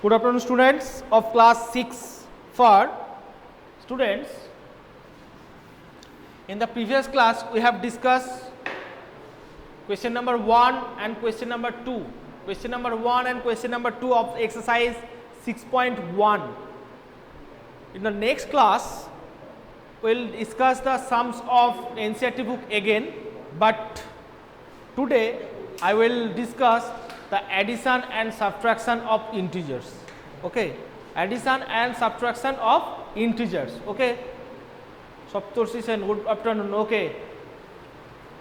Good afternoon, students of class 6. For students, in the previous class we have discussed question number 1 and question number 2. Question number 1 and question number 2 of exercise 6.1. In the next class we will discuss the sums of NCERT book again, but today I will discuss the addition and subtraction of integers. Okay, addition and subtraction of integers. Okay, Saptorshi Sen, good afternoon. Okay,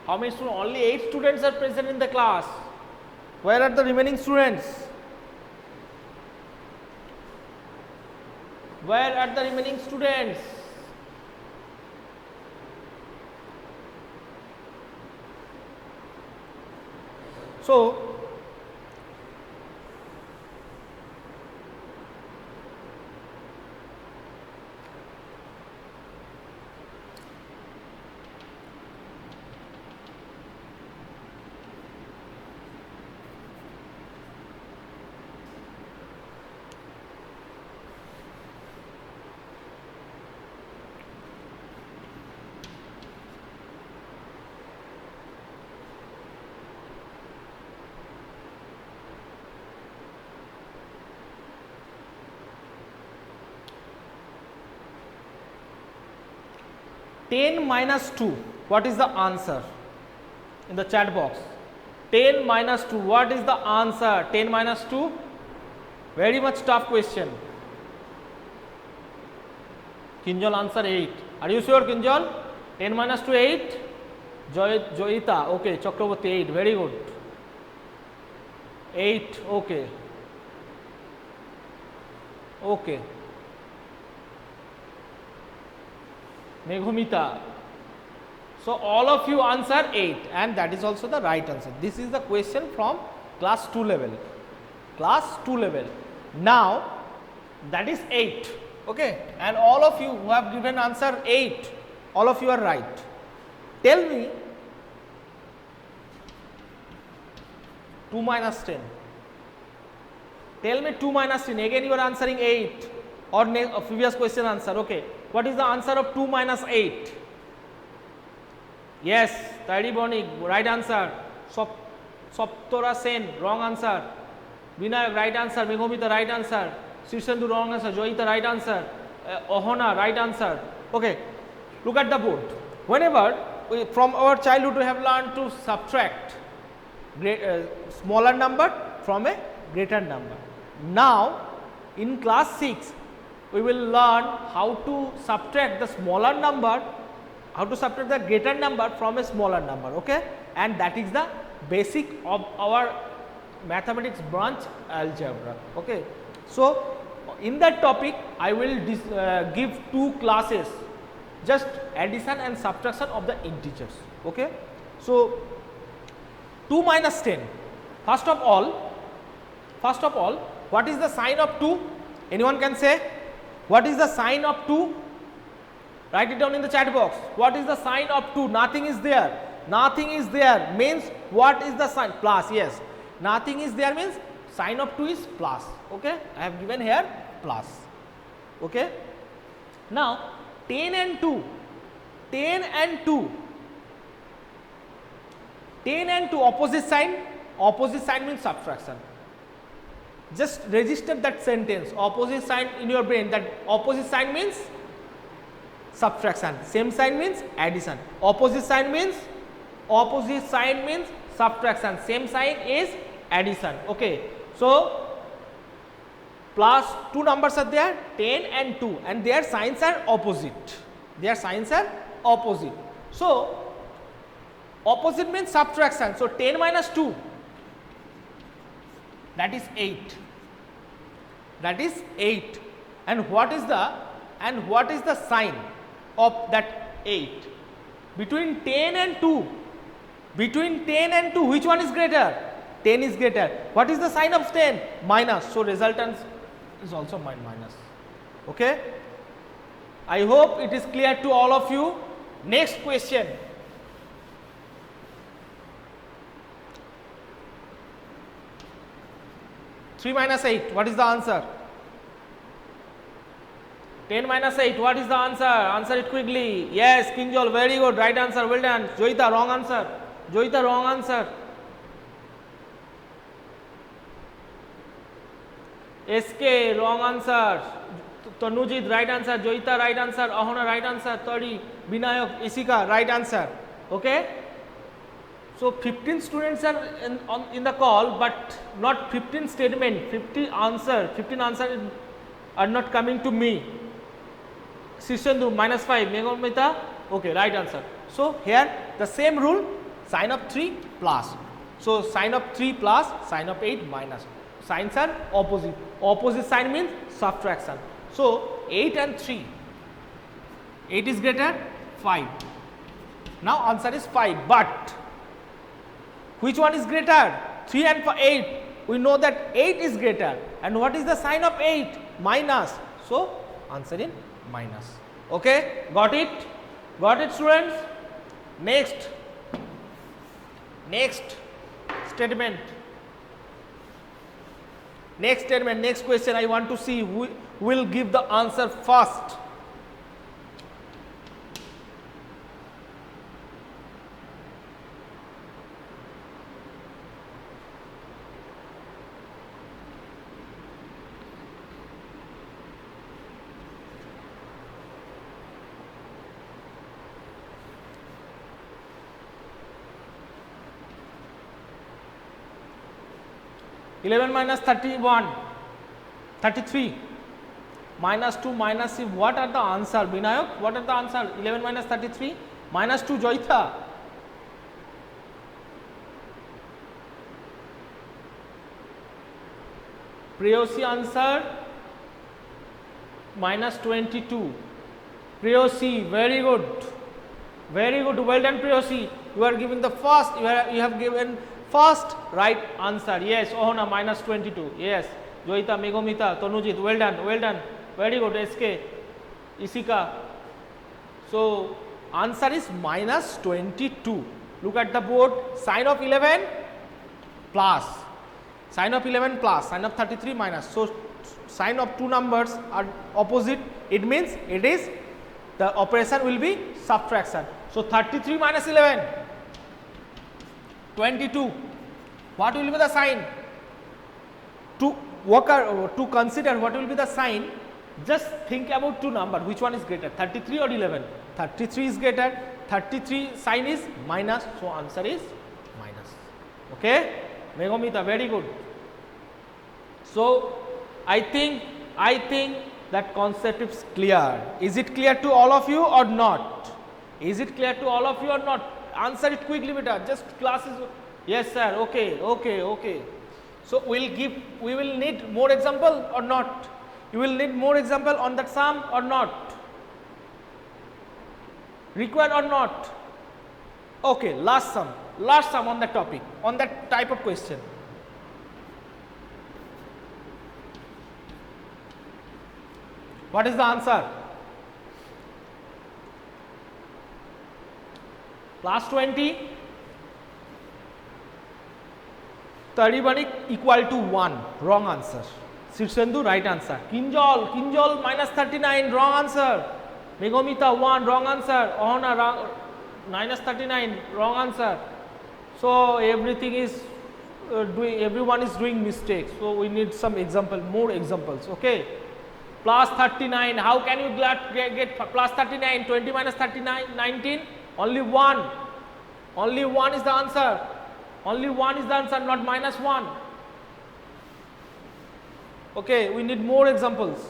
how many students? Only 8 students are present in the class. Where are the remaining students? Where are the remaining students? So, ten minus 2, what is the answer? In the chat box. 10 minus 2, what is the answer? 10 minus 2, very much tough question. Kinjal answer 8. Are you sure, Kinjal? 10 minus 2, 8. Joyita, okay. Chakraborty 8, very good. 8, okay. Okay. Meghumita. So all of you answer 8 and that is also the right answer. This is the question from class 2 level. Class 2 level. Now that is 8. Okay, and all of you who have given answer 8, all of you are right. Tell me 2 minus 10. Tell me 2 minus 10. Again you are answering 8 or previous question answer. Okay. What is the answer of 2 minus 8? Yes, Tari Bonik, right answer. Saptora Sen, wrong answer. Vinayak, right answer. Meghomita, right answer. Sirsendu, wrong answer. Joyita, right answer. Ohana, right answer. Okay, look at the board. Whenever from our childhood we have learned to subtract smaller number from a greater number. Now in class 6 we will learn how to subtract the smaller number, how to subtract the greater number from a smaller number, okay, and that is the basic of our mathematics branch algebra. Okay, so in that topic I will give 2 classes, just addition and subtraction of the integers. Okay, so 2 minus 10, first of all what is the sign of 2? Anyone can say? What is the sign of 2? Write it down in the chat box. What is the sign of 2? Nothing is there. Nothing is there means what is the sign? Plus, yes. Nothing is there means sign of 2 is plus. Okay, I have given here plus. Okay. Now 10 and 2. 10 and 2. 10 and 2 opposite sign. Opposite sign means subtraction. Just register that sentence, opposite sign in your brain, that opposite sign means subtraction, same sign means addition. Opposite sign means subtraction, same sign is addition. Okay, so plus 2 numbers are there, 10 and 2, and their signs are opposite. Their signs are opposite. So opposite means subtraction. So 10 minus 2, that is 8. That is 8. And what is the sign of that 8? Between 10 and 2. Between 10 and 2, which one is greater? 10 is greater. What is the sign of 10? Minus. So resultant is also minus. Okay. I hope it is clear to all of you. Next question. 3 minus 8, what is the answer? 10 minus 8, what is the answer? Answer it quickly. Yes, Kinjal, very good, right answer, well done. Joita, wrong answer. Joita, wrong answer. SK, wrong answer. Tanujit, right answer. Joita, right answer. Ahona, right answer. Tari, Binayak, Isika, right answer. Okay? So 15 students are in the call, but not 15 statement, 15 answers are not coming to me. Sishandu, minus 5, Meghamita, okay, right answer. So here the same rule, sign of 3 plus. So sign of 3 plus, sign of 8 minus. Signs are opposite. Opposite sign means subtraction. So 8 and 3. 8 is greater, 5. Now answer is 5, but which one is greater? 3 and 8. We know that 8 is greater. And what is the sign of 8? Minus. So answer in minus. Okay, got it? Got it, students? Next statement. Next statement, next question. I want to see who will give the answer first. (11 minus 31, 33, minus 2 minus 3, what are the answer? Binayak, what are the answer? 11 minus 33, minus 2, Joitha. Preyosi answer, minus 22. Preyosi, very good. Very good, well done Preyosi. You are giving the first, you have given first right answer. Yes, Ohana, minus 22. Yes, Joita, Meghamita, Tanujit, well done, well done. Very good, SK, Isika. So answer is minus 22. Look at the board, sign of 11 plus, sign of 11 plus, sign of 33 minus. So sign of two numbers are opposite. It means it is, the operation will be subtraction. So 33 minus 11, 22. What will be the sign? To consider what will be the sign, just think about two numbers. Which one is greater, 33 or 11? 33 is greater. 33 sign is minus, so answer is minus. Okay, Meghamita, very good. So I think that concept is clear. Is it clear to all of you or not? Is it clear to all of you or not? Answer it quickly, beta. Just classes. Yes, sir. Okay. So we will need more example or not? You will need more example on that sum or not? Required or not? Okay, last sum on that topic, on that type of question. What is the answer? Plus 20, 31 equal to 1, wrong answer. Sirsendu, right answer. Kinjal minus 39, wrong answer. Meghamita 1, wrong answer. Ohana minus 39, wrong answer. So everything is everyone is doing mistakes. So we need some example, more examples. Okay. Plus 39, how can you get plus 39? 20 minus 39, 19. Only 1. Only 1 is the answer. Only 1 is the answer, not minus 1. Okay, we need more examples.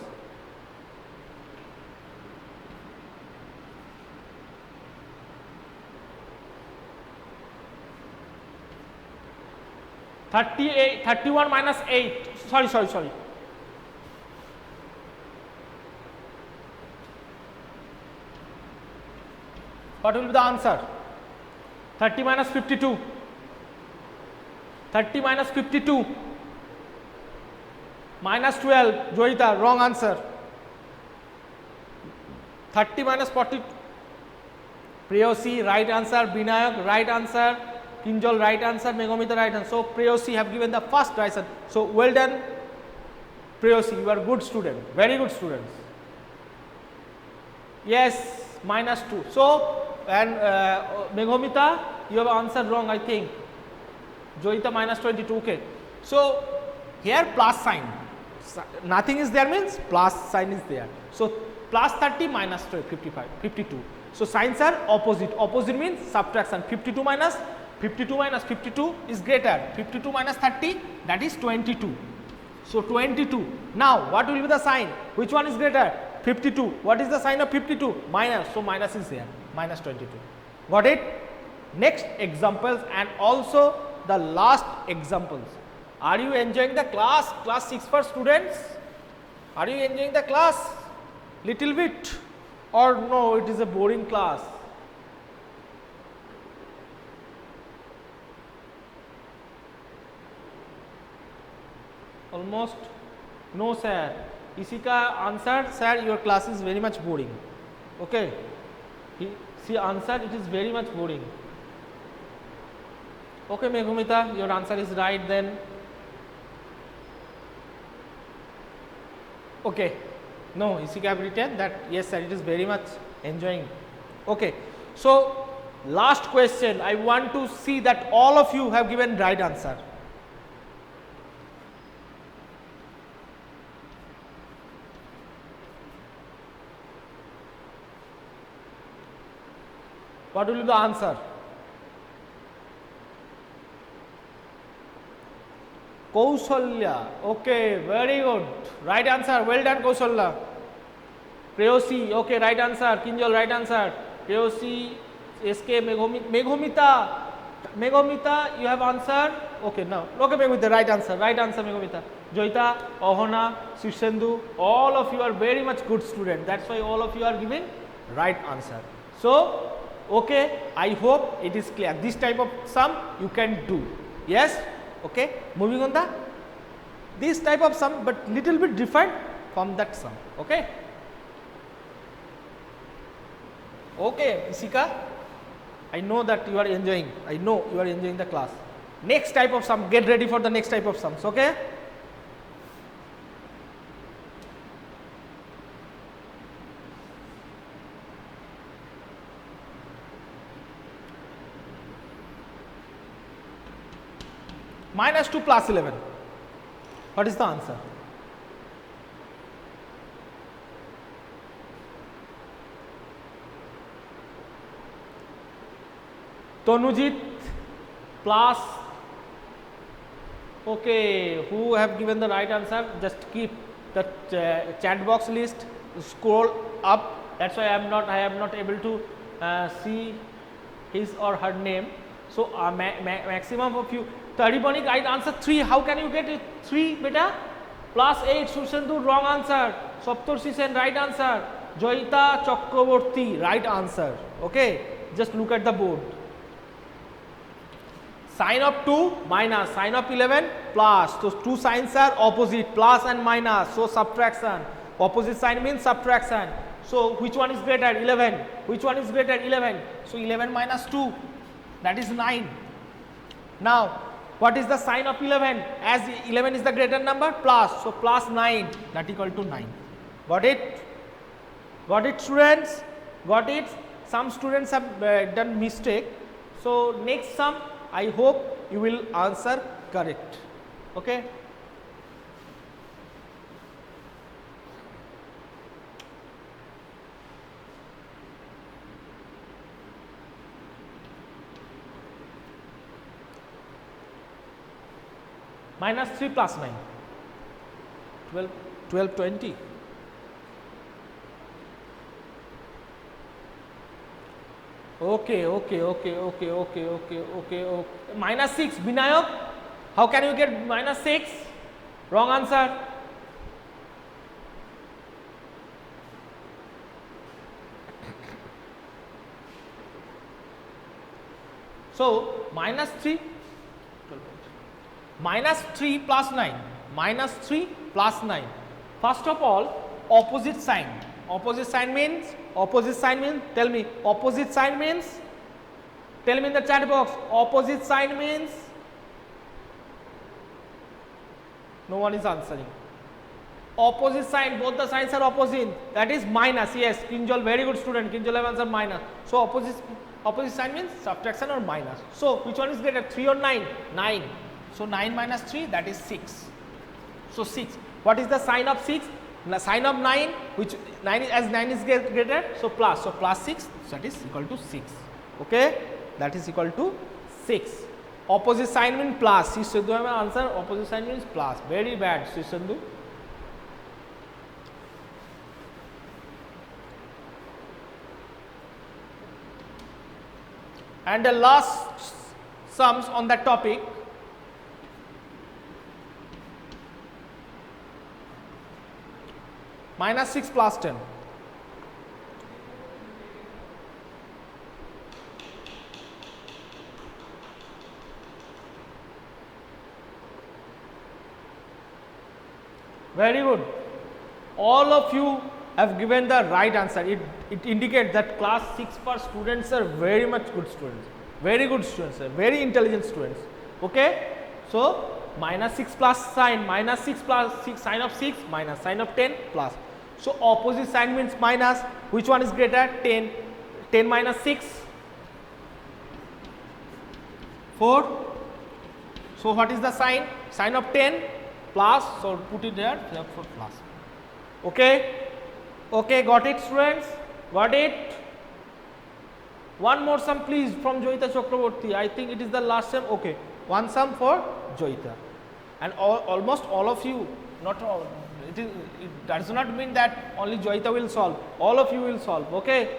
(38) 31 minus 8. Sorry. What will be the answer? 30 minus 52. 30 minus 52. Minus 12. Joita, wrong answer. 30 minus 40. Preyosi, right answer. Binayak, right answer. Kinjal, right answer. Meghamita, right answer. So Preyosi have given the first right answer. So well done. Preyosi, you are good student, very good students. Yes, -2. So, and Meghomita, you have answered wrong, I think. Joyita -22, okay. So, here plus sign, nothing is there means plus sign is there. So, plus 30 minus 55, 52. So, signs are opposite. Opposite means subtraction. 52 minus 52 is greater. 52 minus 30, that is 22. So, 22. Now, what will be the sign? Which one is greater? 52. What is the sign of 52? Minus. So, minus is there. Minus 22. Got it? Next examples and also the last examples. Are you enjoying the class? Class 6 for students? Are you enjoying the class? Little bit? Or no, it is a boring class? Almost? No, sir. इसी का answer, sir, your class is very much boring. Okay? She answered, it is very much boring. Okay, Meghomita, your answer is right then. Okay. No, Isika have written that yes, sir, it is very much enjoying. Okay. So, last question, I want to see that all of you have given right answer. What will be the answer? Kausalya. Okay, very good. Right answer. Well done, Kausalya. Preyosi. Okay, right answer. Kinjal, right answer. Preyosi, SK, Meghomita. Meghomita, you have answered. Okay, now. Okay, Meghomita, right answer. Right answer, Meghomita. Joyita, Ohana, Shishendu, all of you are very much good students. That's why all of you are giving right answer. So, okay, I hope it is clear. This type of sum you can do. Yes? Okay, moving on this type of sum, but little bit different from that sum. Okay? Okay, Isika, I know that you are enjoying. I know you are enjoying the class. Next type of sum, get ready for the next type of sums. Okay? -2 plus 11. What is the answer? Tonujit plus. Okay, who have given the right answer? Just keep the chat box list, scroll up. That's why I am not able to see his or her name. So maximum of you. Taribonik, right answer 3. How can you get it? 3 beta? Plus 8. Sushandu, wrong answer. Saptorshi Sen, right answer. Joyita Chakraborty, right answer. Okay, just look at the board. Sign of 2 minus, sign of 11 plus. So, two signs are opposite, plus and minus. So, subtraction. Opposite sign means subtraction. So, which one is greater? 11. Which one is greater? 11. So, 11 minus 2, that is 9. Now, what is the sign of 11? As 11 is the greater number, plus. So, plus 9, that equal to 9. Got it? Got it, students? Got it? Some students have done mistake. So, next sum, I hope you will answer correct. Okay? -3 plus 9, 12, 20. Okay. -6, Binayak, how can you get -6? Wrong answer. So, -3 plus 9, -3 plus 9. First of all, opposite sign. Opposite sign means, tell me, opposite sign means, tell me in the chat box, opposite sign means, no one is answering. opposite sign, both the signs are opposite, that is minus. Yes, Kinjal, very good student, Kinjal have answered minus. So opposite sign means subtraction or minus. So which one is greater, 3 or 9? 9. So 9 minus 3, that is 6. So 6. What is the sign of 6? The sign of 9, which 9 is, as 9 is greater, so plus. So plus 6, so that is equal to 6. Okay, that is equal to 6. Opposite sign means plus. Sridhu have answer, opposite sign means plus. Very bad, Sridhu. And the last sums on that topic. Minus 6 plus 10. Very good. All of you have given the right answer. It indicates that class 6 for students are very much good students. Very good students, very intelligent students. Okay. So minus 6 plus sign, minus 6 plus 6, sign of 6 minus sign of 10 plus. So opposite sign means minus. Which one is greater? 10. 10 minus 6, 4. So what is the sign? Sign of 10 plus. So put it there, therefore plus. Okay. Okay, got it students? Got it? One more sum please from Joyita Chakraborty. I think it is the last sum. Okay. One sum for Joyita. And almost all of you, not all, it does not mean that only Joyita will solve. All of you will solve. Okay.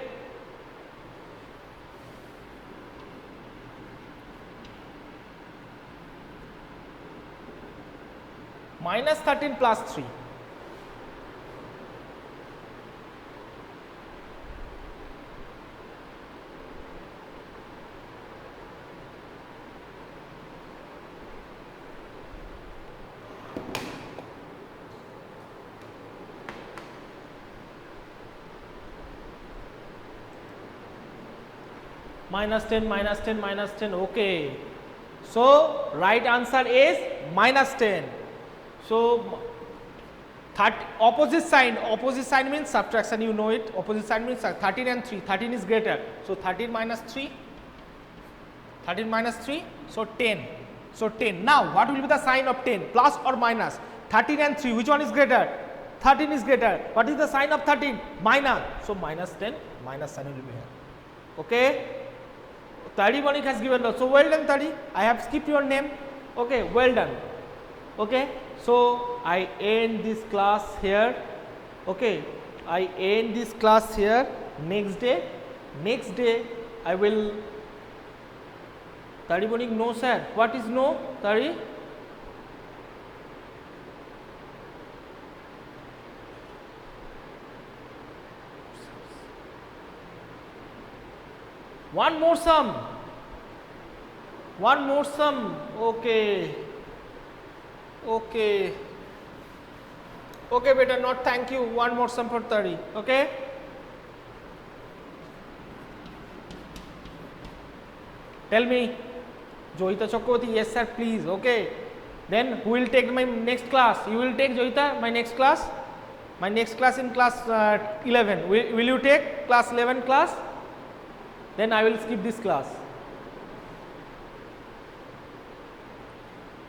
Minus 13 plus 3. Minus 10, minus 10, minus 10. Okay. So right answer is minus 10. So opposite sign means subtraction, you know it. Opposite sign means 13 and 3. 13 is greater. So 13 minus 3. 13 minus 3. So 10. So 10. Now what will be the sign of 10? Plus or minus? 13 and 3. Which one is greater? 13 is greater. What is the sign of 13? Minus. So minus 10. Minus sign will be here. Okay. Tadi Manik has given us. So well done Tadi. I have skipped your name. Okay. Well done. Okay. So I end this class here. Okay. I end this class here. Next day I will. Tadi Manik, no sir. What is no? Tadi? One more sum. One more sum. Okay. Okay. Okay, beta, not thank you. One more sum for 30. Okay. Tell me. Joyita Chakraborty, yes sir, please. Okay. Then who will take my next class? You will take, Joyita, my next class? My next class in class 11. Will you take class 11 class? Then I will skip this class.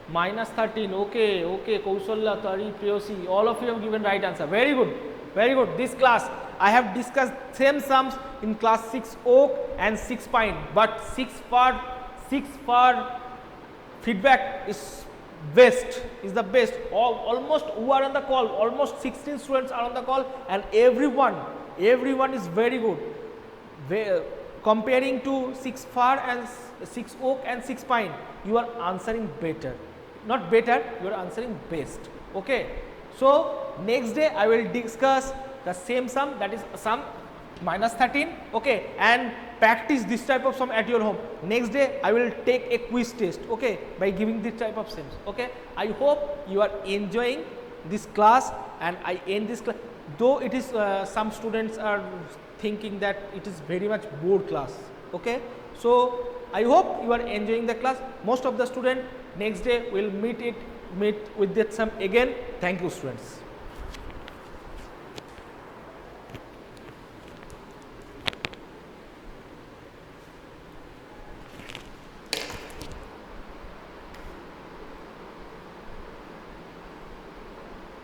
Minus 13. Okay, okay. Kausalya, Tari, Priyosi, all of you have given right answer. Very good. Very good. This class I have discussed same sums in class 6 oak and 6 pine, but 6 for feedback is best, is the best. Almost who are on the call, almost 16 students are on the call, and everyone is very good. Comparing to 6 fir and 6 oak and 6 pine, you are answering better. Not better, you are answering best. Okay. So next day I will discuss the same sum, that is sum minus 13. Okay, and practice this type of sum at your home. Next day I will take a quiz test. Okay, by giving this type of sums. Okay, I hope you are enjoying this class, and I end this class. Though it is some students are thinking that it is very much bored class. Okay, so I hope you are enjoying the class. Most of the student next day will meet with that sum again. Thank you students.